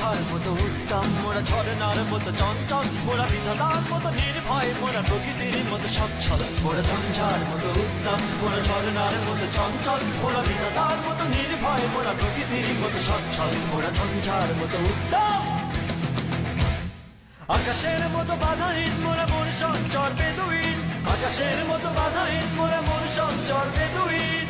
ঝঞ্ঝার মতো উত্তম, মোরা ঝরনার মতো চঞ্চল, মোরা বিধাতার মতো নির্ভয়, মোরা প্রকৃতির মতো সচ্ছল। মোরা ঝঞ্ঝার মতো উত্তম, মোরা ঝরনার মতো চঞ্চল, মোরা বিধাতার মতো নির্ভয়, মোরা প্রকৃতির মতো সচ্ছল। মোরা ঝঞ্ঝার মতো উত্তম, আকাশের মতো বাধাহীন, মোরা মন সঞ্চর বেদুইন। আকাশের মতো বাধাহীন, মোরা মন সঞ্চর বেদুইন।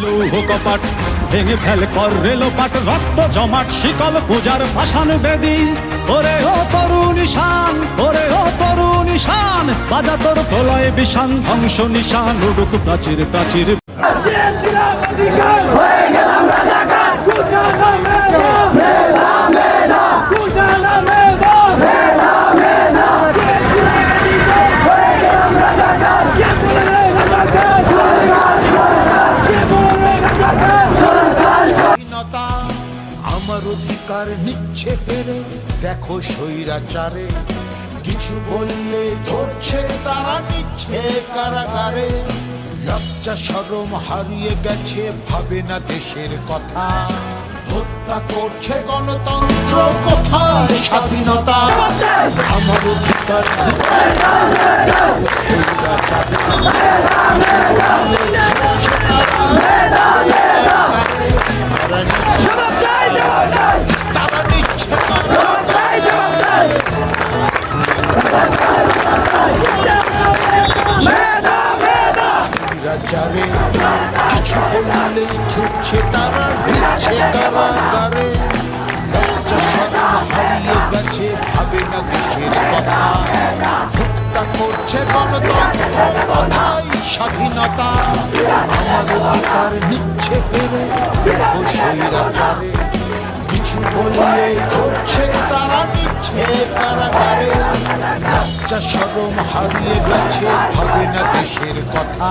লৌহ কপাট ভেঙে ফেল কর রেলোপাট, রক্ত জমাট শিকল পূজার পাষাণ বেদী। ওরে ও তরুণ ঈশান, ওরে ও তরুণ ঈশান, বাজা তোর প্রলয় বিষান, ধ্বংস নিশান উড়ুক প্রাচীর প্রাচীর। আমার অধিকার নিচ্ছে কেড়ে, দেখো স্বৈরাচারে। কিছু বললে ধরছে তারা, নিচ্ছে কারাগারে। লজ্জা শরম হারিয়ে গেছে, ভাবে না দেশের কথা। হত্যা করছে গণতন্ত্র, কোথায় স্বাধীনতা? আমার অধিকার নিচ্ছে দেখো স্বৈরাচারে। কিছু বললে ধরছে তারা, তারা নিচ্ছে স্বৈরাচারে। কিছু বললে ধরছে তারা, নিচ্ছে কারাগারে। লজ্জা শরম হারিয়ে গেছে, ভাবে না দেশের কথা। হত্যা করছে গণতন্ত্র, কোথায় স্বাধীনতা? আমার অধিকার নিচ্ছে কেড়ে, দেখো স্বৈরাচারে। কিছু বললে ধরছে তারা, নিচ্ছে কারাগারে। লজ্জা শরম হারিয়ে গেছে, ভাবে না দেশের কথা।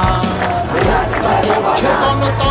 হত্যা করছে গণতন্ত্র।